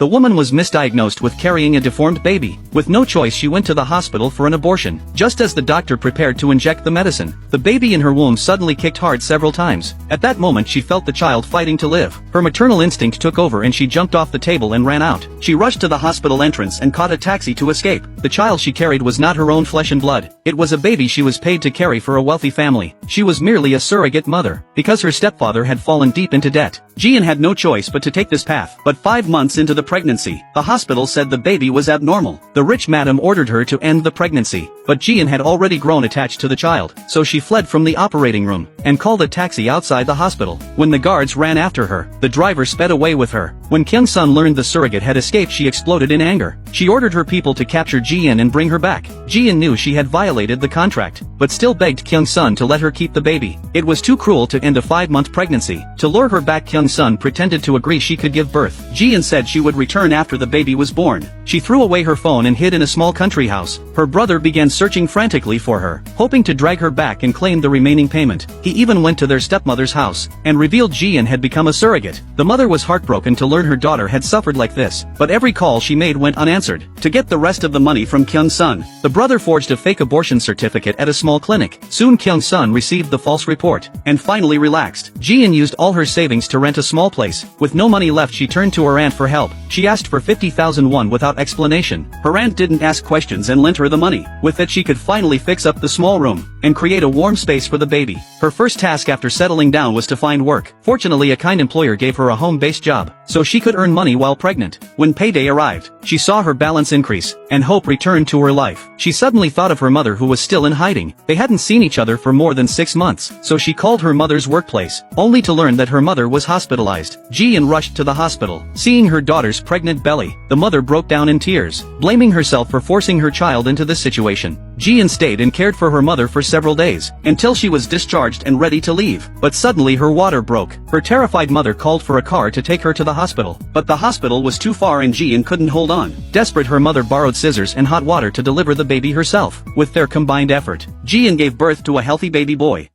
The woman was misdiagnosed with carrying a deformed baby. With no choice, she went to the hospital for an abortion. Just as the doctor prepared to inject the medicine, the baby in her womb suddenly kicked hard several times. At that moment, she felt the child fighting to live. Her maternal instinct took over and she jumped off the table and ran out. She rushed to the hospital entrance and caught a taxi to escape. The child she carried was not her own flesh and blood. It was a baby she was paid to carry for a wealthy family. She was merely a surrogate mother, because her stepfather had fallen deep into debt. Jian had no choice but to take this path. But 5 months into the pregnancy, the hospital said the baby was abnormal. The rich madam ordered her to end the pregnancy, but Jian had already grown attached to the child, so she fled from the operating room and called a taxi outside the hospital. When the guards ran after her, the driver sped away with her. When Kyung-sun learned the surrogate had escaped, she exploded in anger. She ordered her people to capture Jian and bring her back. Jian knew she had violated the contract, but still begged Kyung-sun to let her keep the baby. It was too cruel to end a 5-month pregnancy. To lure her back, Kyung-sun pretended to agree she could give birth. Jian said she would return after the baby was born. She threw away her phone and hid in a small country house. Her brother began searching frantically for her, hoping to drag her back and claim the remaining payment. He even went to their stepmother's house and revealed Jian had become a surrogate. The mother was heartbroken to learn her daughter had suffered like this, but every call she made went unanswered. To get the rest of the money from Kyung-sun, the brother forged a fake abortion certificate at a small clinic. Soon Kyung-sun received the false report and finally relaxed. Jian used all her savings to rent a small place. With no money left, she turned to her aunt for help. She asked for 50,000 won without explanation. Her aunt didn't ask questions and lent her the money. With it, she could finally fix up the small room and create a warm space for the baby. Her first task after settling down was to find work. Fortunately, a kind employer gave her a home-based job, so she could earn money while pregnant. When payday arrived, she saw her balance increase, and hope returned to her life. She suddenly thought of her mother, who was still in hiding. They hadn't seen each other for more than 6 months, so she called her mother's workplace, only to learn that her mother was hospitalized. Jian rushed to the hospital. Seeing her daughter's pregnant belly, the mother broke down in tears, blaming herself for forcing her child into this situation. Jian stayed and cared for her mother for several days, until she was discharged and ready to leave. But suddenly her water broke. Her terrified mother called for a car to take her to the hospital, but the hospital was too far and Jian couldn't hold on. Desperate, her mother borrowed scissors and hot water to deliver the baby herself. With their combined effort, Jian gave birth to a healthy baby boy.